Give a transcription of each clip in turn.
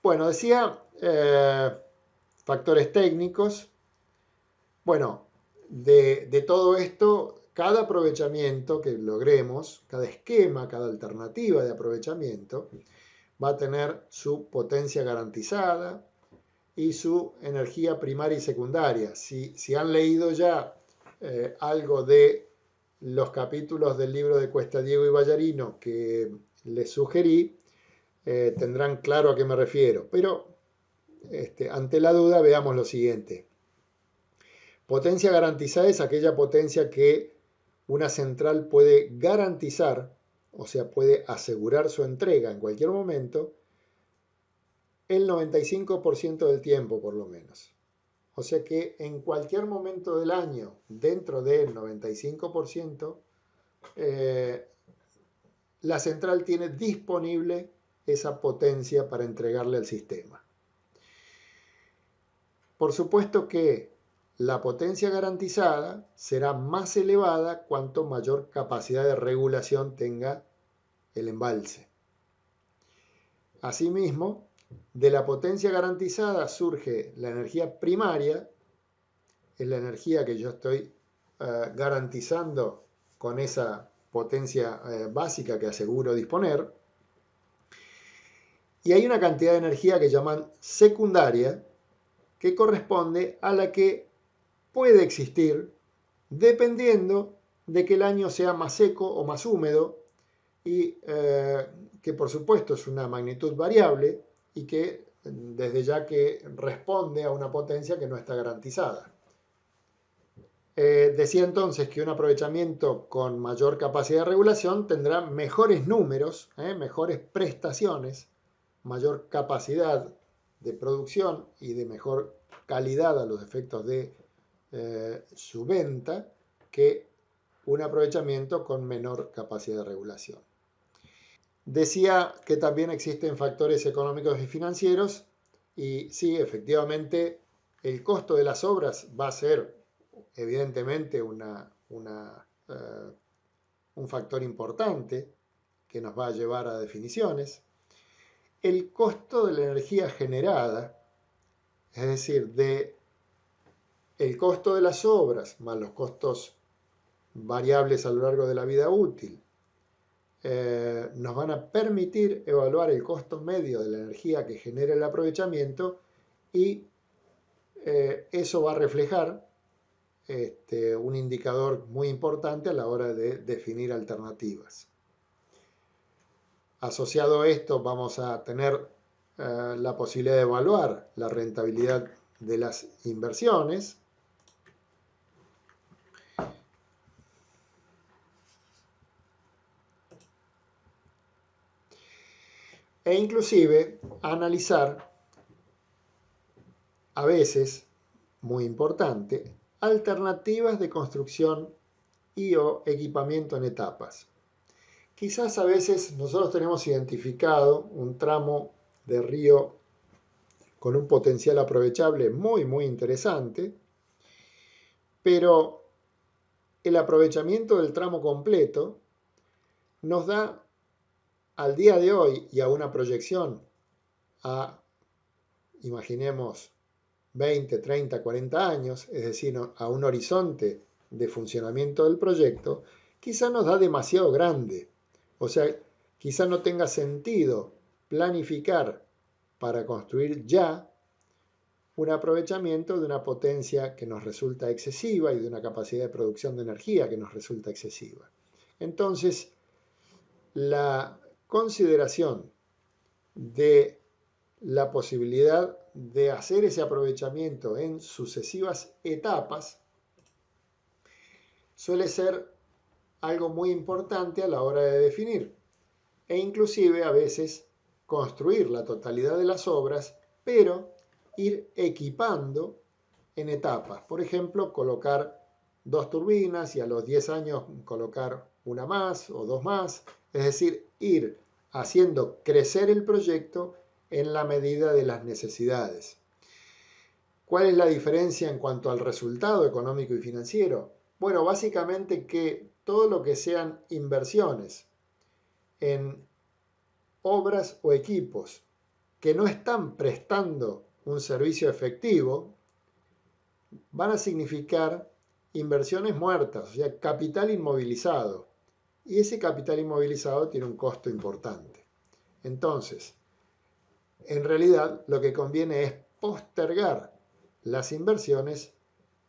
Bueno, decía factores técnicos. Bueno, de todo esto, cada aprovechamiento que logremos, cada esquema, cada alternativa de aprovechamiento, va a tener su potencia garantizada y su energía primaria y secundaria. Si han leído ya algo de los capítulos del libro de Cuesta Diego y Ballarino que les sugerí, tendrán claro a qué me refiero. Pero ante la duda veamos lo siguiente. Potencia garantizada es aquella potencia que una central puede garantizar, o sea, puede asegurar su entrega en cualquier momento, el 95% del tiempo por lo menos. O sea que en cualquier momento del año, dentro del 95%, la central tiene disponible esa potencia para entregarle al sistema. Por supuesto que la potencia garantizada será más elevada cuanto mayor capacidad de regulación tenga el embalse. Asimismo, de la potencia garantizada surge la energía primaria, es la energía que yo estoy garantizando con esa potencia básica que aseguro disponer. Y hay una cantidad de energía que llaman secundaria, que corresponde a la que puede existir dependiendo de que el año sea más seco o más húmedo y que por supuesto es una magnitud variable y que desde ya que responde a una potencia que no está garantizada. Decía entonces que un aprovechamiento con mayor capacidad de regulación tendrá mejores números, mejores prestaciones, mayor capacidad de producción y de mejor calidad a los efectos de su venta que un aprovechamiento con menor capacidad de regulación. Decía que también existen factores económicos y financieros y sí, efectivamente, el costo de las obras va a ser evidentemente un factor importante que nos va a llevar a definiciones. El costo de la energía generada, es decir, el costo de las obras más los costos variables a lo largo de la vida útil, nos van a permitir evaluar el costo medio de la energía que genera el aprovechamiento y eso va a reflejar un indicador muy importante a la hora de definir alternativas. Asociado a esto vamos a tener la posibilidad de evaluar la rentabilidad de las inversiones. E inclusive analizar, a veces, muy importante, alternativas de construcción y o equipamiento en etapas. Quizás a veces nosotros tenemos identificado un tramo de río con un potencial aprovechable muy interesante, pero el aprovechamiento del tramo completo nos da al día de hoy y a una proyección a, imaginemos, 20, 30, 40 años, es decir, a un horizonte de funcionamiento del proyecto, quizá nos da demasiado grande. O sea, quizá no tenga sentido planificar para construir ya un aprovechamiento de una potencia que nos resulta excesiva y de una capacidad de producción de energía que nos resulta excesiva. Entonces, la consideración de la posibilidad de hacer ese aprovechamiento en sucesivas etapas suele ser algo muy importante a la hora de definir e inclusive a veces construir la totalidad de las obras, pero ir equipando en etapas. Por ejemplo, colocar 2 turbinas y a los 10 años colocar una más o 2 más, es decir, ir haciendo crecer el proyecto en la medida de las necesidades. ¿Cuál es la diferencia en cuanto al resultado económico y financiero? Bueno, básicamente que todo lo que sean inversiones en obras o equipos que no están prestando un servicio efectivo, van a significar inversiones muertas, o sea, capital inmovilizado. Y ese capital inmovilizado tiene un costo importante. Entonces, en realidad lo que conviene es postergar las inversiones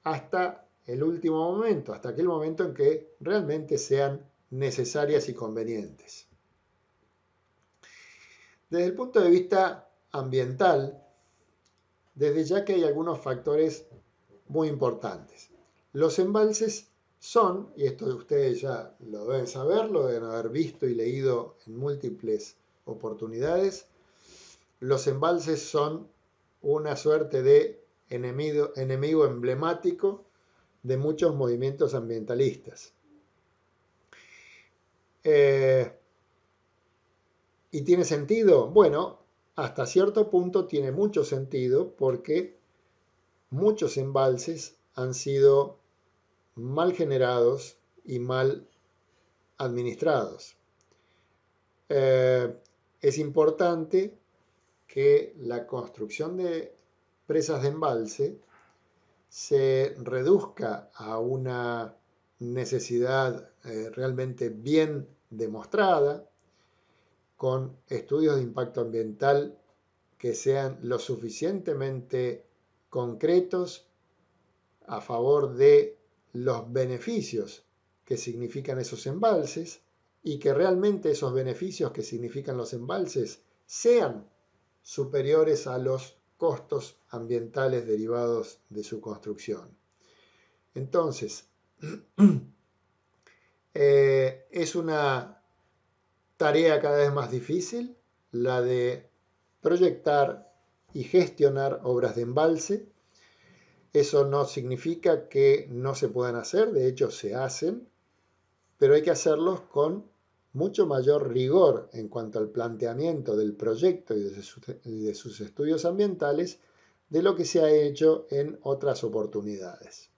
hasta el último momento, hasta aquel momento en que realmente sean necesarias y convenientes. Desde el punto de vista ambiental, desde ya que hay algunos factores muy importantes. Los embalses son, y esto ustedes ya lo deben saber, lo deben haber visto y leído en múltiples oportunidades, los embalses son una suerte de enemigo emblemático de muchos movimientos ambientalistas. ¿Y tiene sentido? Bueno, hasta cierto punto tiene mucho sentido porque muchos embalses han sido mal generados y mal administrados. Es importante que la construcción de presas de embalse se reduzca a una necesidad realmente bien demostrada, con estudios de impacto ambiental que sean lo suficientemente concretos a favor de los beneficios que significan esos embalses y que realmente esos beneficios que significan los embalses sean superiores a los costos ambientales derivados de su construcción. Entonces, es una tarea cada vez más difícil la de proyectar y gestionar obras de embalse. Eso no significa que no se puedan hacer, de hecho se hacen, pero hay que hacerlos con mucho mayor rigor en cuanto al planteamiento del proyecto y de sus estudios ambientales de lo que se ha hecho en otras oportunidades.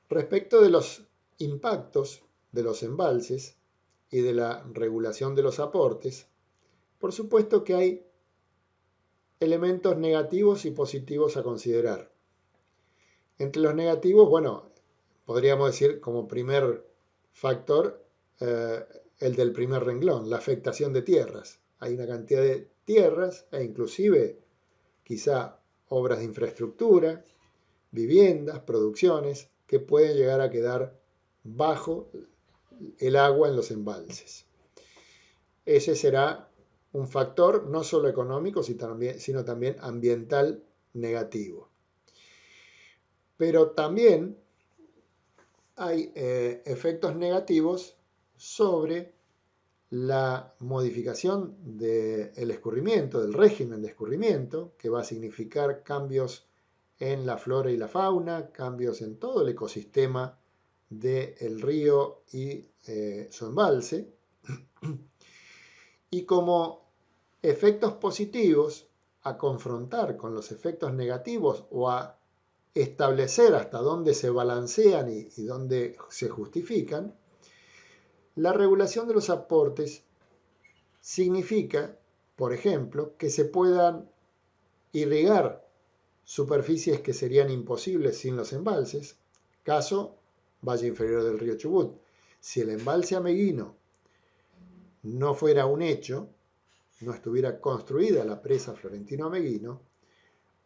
Respecto de los impactos de los embalses y de la regulación de los aportes, por supuesto que hay elementos negativos y positivos a considerar. Entre los negativos, bueno, podríamos decir como primer factor el del primer renglón, la afectación de tierras. Hay una cantidad de tierras e inclusive quizá obras de infraestructura, viviendas, producciones que pueden llegar a quedar bajo el agua en los embalses. Ese será un factor no solo económico, sino también ambiental negativo. Pero también hay efectos negativos sobre la modificación del escurrimiento, del régimen de escurrimiento, que va a significar cambios en la flora y la fauna, cambios en todo el ecosistema del río y su embalse. Y como efectos positivos, a confrontar con los efectos negativos o a establecer hasta dónde se balancean y dónde se justifican, la regulación de los aportes significa, por ejemplo, que se puedan irrigar superficies que serían imposibles sin los embalses, caso valle inferior del río Chubut. Si el embalse Ameguino no fuera un hecho, no estuviera construida la presa Florentino Ameguino,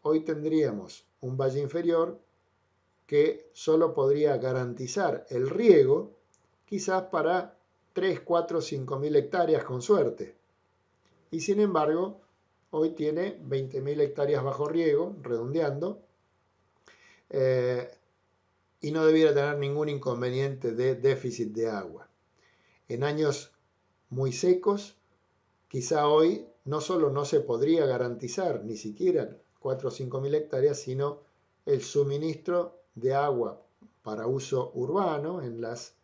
hoy tendríamos un valle inferior que solo podría garantizar el riego quizás para 3, 4, 5.000 hectáreas con suerte. Y sin embargo, hoy tiene 20.000 hectáreas bajo riego, redondeando, y no debiera tener ningún inconveniente de déficit de agua. En años muy secos, quizá hoy no solo no se podría garantizar ni siquiera 4 o 5.000 hectáreas, sino el suministro de agua para uso urbano en las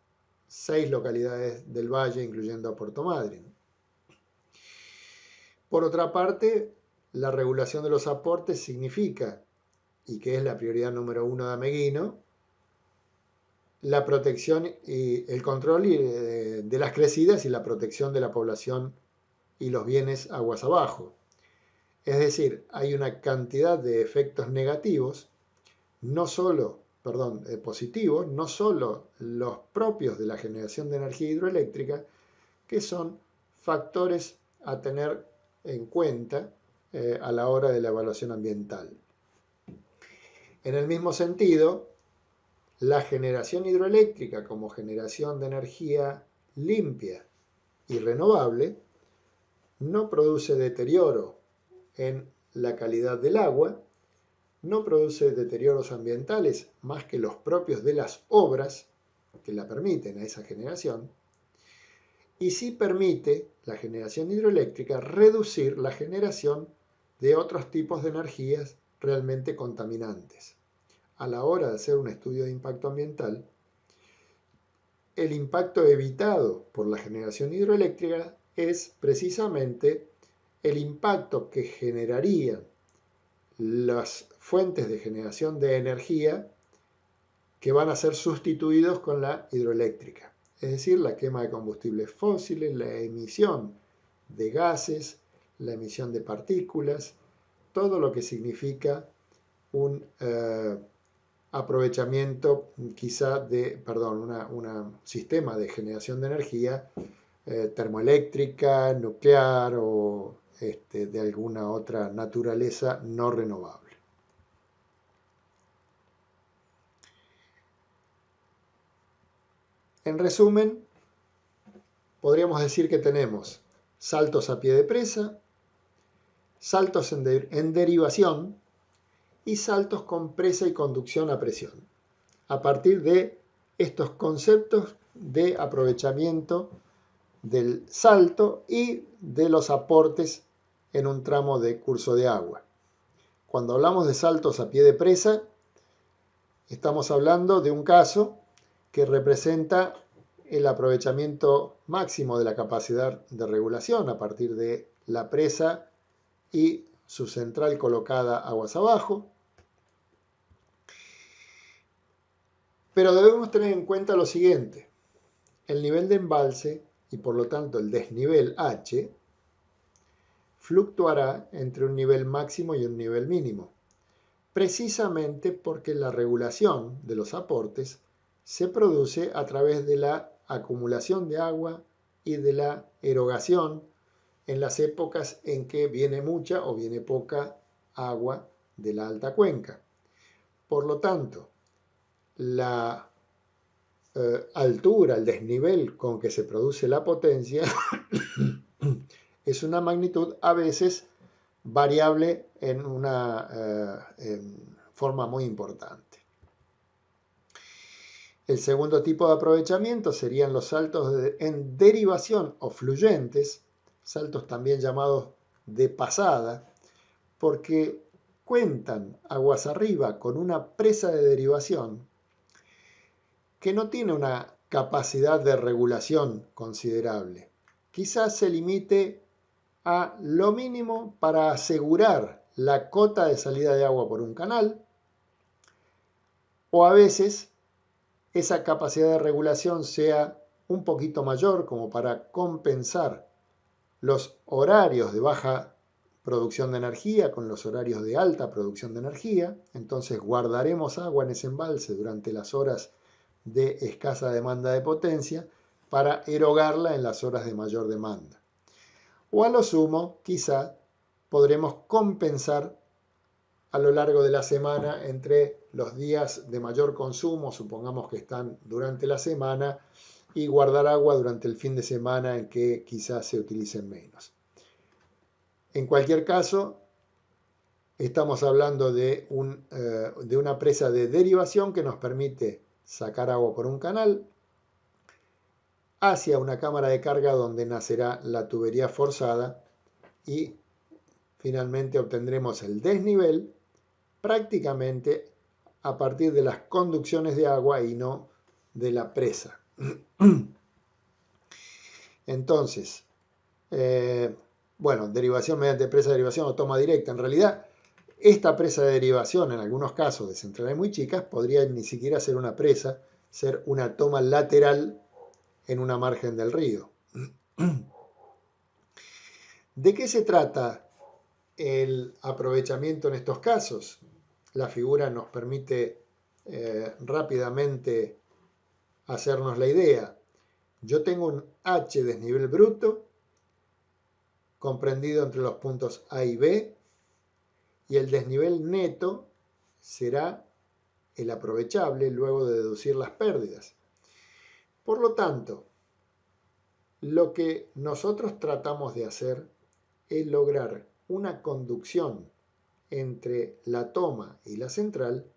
6 localidades del valle, incluyendo a Puerto Madryn. Por otra parte, la regulación de los aportes significa, y que es la prioridad número 1 de Ameguino, la protección y el control de las crecidas y la protección de la población y los bienes aguas abajo. Es decir, hay una cantidad de efectos negativos, no solo, positivos, no solo los propios de la generación de energía hidroeléctrica, que son factores a tener en cuenta a la hora de la evaluación ambiental. En el mismo sentido, la generación hidroeléctrica como generación de energía limpia y renovable no produce deterioro en la calidad del agua, no produce deterioros ambientales más que los propios de las obras que la permiten a esa generación, y sí permite la generación hidroeléctrica reducir la generación de otros tipos de energías realmente contaminantes. A la hora de hacer un estudio de impacto ambiental, el impacto evitado por la generación hidroeléctrica es precisamente el impacto que generarían las fuentes de generación de energía que van a ser sustituidos con la hidroeléctrica. Es decir, la quema de combustibles fósiles, la emisión de gases, la emisión de partículas, todo lo que significa un aprovechamiento quizá de, un sistema de generación de energía termoeléctrica, nuclear o de alguna otra naturaleza no renovable. En resumen, podríamos decir que tenemos saltos a pie de presa, saltos en derivación y saltos con presa y conducción a presión, a partir de estos conceptos de aprovechamiento del salto y de los aportes en un tramo de curso de agua. Cuando hablamos de saltos a pie de presa, estamos hablando de un caso que representa el aprovechamiento máximo de la capacidad de regulación a partir de la presa y su central colocada aguas abajo. Pero debemos tener en cuenta lo siguiente: el nivel de embalse y por lo tanto el desnivel H fluctuará entre un nivel máximo y un nivel mínimo, precisamente porque la regulación de los aportes se produce a través de la acumulación de agua y de la erogación en las épocas en que viene mucha o viene poca agua de la alta cuenca. Por lo tanto, la altura, el desnivel con que se produce la potencia es una magnitud a veces variable en una forma muy importante. El segundo tipo de aprovechamiento serían los saltos en derivación o fluyentes, saltos también llamados de pasada, porque cuentan aguas arriba con una presa de derivación que no tiene una capacidad de regulación considerable. Quizás se limite a lo mínimo para asegurar la cota de salida de agua por un canal, o a veces esa capacidad de regulación sea un poquito mayor como para compensar los horarios de baja producción de energía con los horarios de alta producción de energía. Entonces guardaremos agua en ese embalse durante las horas de escasa demanda de potencia para erogarla en las horas de mayor demanda. O a lo sumo, quizá podremos compensar a lo largo de la semana entre los días de mayor consumo, supongamos que están durante la semana, y guardar agua durante el fin de semana en que quizás se utilicen menos. En cualquier caso, estamos hablando de una presa de derivación que nos permite sacar agua por un canal hacia una cámara de carga donde nacerá la tubería forzada y finalmente obtendremos el desnivel prácticamente a partir de las conducciones de agua y no de la presa. Entonces, derivación mediante presa de derivación o toma directa. En realidad, esta presa de derivación, en algunos casos de centrales muy chicas, podría ni siquiera ser una presa, ser una toma lateral en una margen del río. ¿De qué se trata el aprovechamiento en estos casos? La figura nos permite rápidamente hacernos la idea. Yo tengo un H desnivel bruto comprendido entre los puntos A y B, y el desnivel neto será el aprovechable luego de deducir las pérdidas. Por lo tanto, lo que nosotros tratamos de hacer es lograr una conducción entre la toma y la central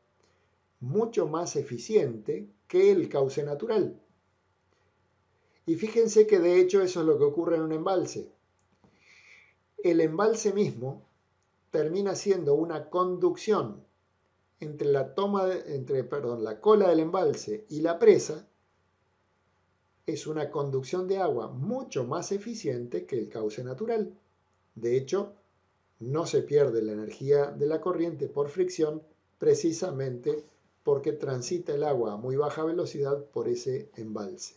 mucho más eficiente que el cauce natural. Y fíjense que de hecho eso es lo que ocurre en un embalse. El embalse mismo termina siendo una conducción entre la cola del embalse y la presa. Es una conducción de agua mucho más eficiente que el cauce natural. De hecho, no se pierde la energía de la corriente por fricción precisamente porque transita el agua a muy baja velocidad por ese embalse.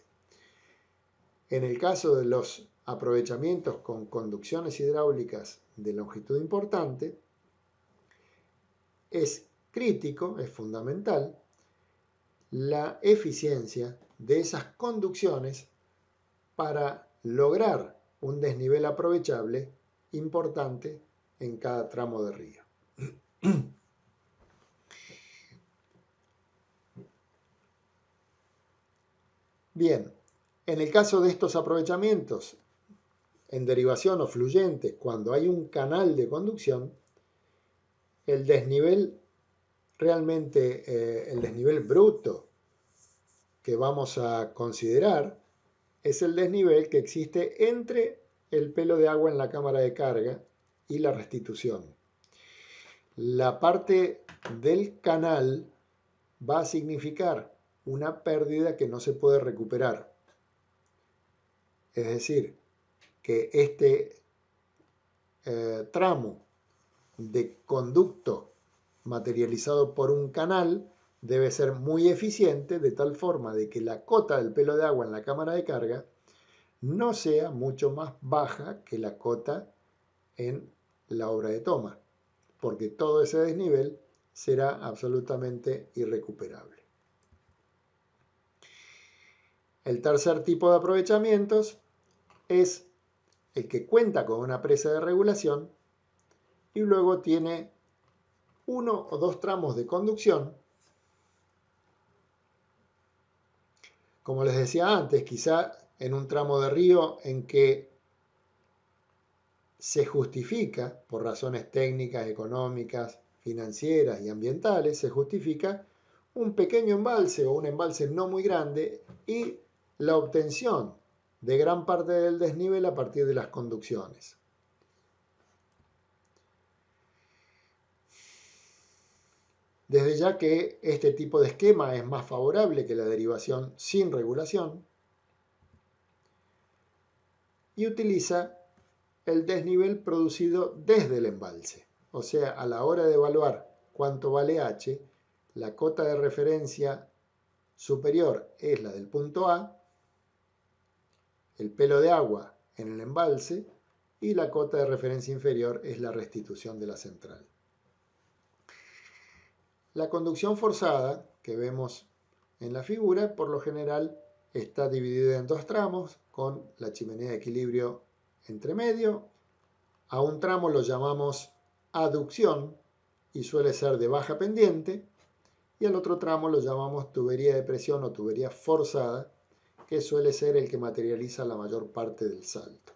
En el caso de los aprovechamientos con conducciones hidráulicas de longitud importante, es crítico, es fundamental, la eficiencia de esas conducciones para lograr un desnivel aprovechable importante en cada tramo de río. Bien, en el caso de estos aprovechamientos en derivación o fluyentes, cuando hay un canal de conducción, el desnivel realmente, el desnivel bruto que vamos a considerar es el desnivel que existe entre el pelo de agua en la cámara de carga y la restitución. La parte del canal va a significar una pérdida que no se puede recuperar. Es decir, que este tramo de conducto materializado por un canal debe ser muy eficiente de tal forma de que la cota del pelo de agua en la cámara de carga no sea mucho más baja que la cota en la obra de toma, porque todo ese desnivel será absolutamente irrecuperable. El tercer tipo de aprovechamientos es el que cuenta con una presa de regulación y luego tiene uno o dos tramos de conducción. Como les decía antes, quizá en un tramo de río en que se justifica, por razones técnicas, económicas, financieras y ambientales, se justifica un pequeño embalse o un embalse no muy grande y la obtención de gran parte del desnivel a partir de las conducciones. Desde ya que este tipo de esquema es más favorable que la derivación sin regulación y utiliza el desnivel producido desde el embalse. O sea, a la hora de evaluar cuánto vale H, la cota de referencia superior es la del punto A, el pelo de agua en el embalse, y la cota de referencia inferior es la restitución de la central. La conducción forzada que vemos en la figura, por lo general, está dividida en dos tramos con la chimenea de equilibrio entre medio. A un tramo lo llamamos aducción y suele ser de baja pendiente, y al otro tramo lo llamamos tubería de presión o tubería forzada, que suele ser el que materializa la mayor parte del salto.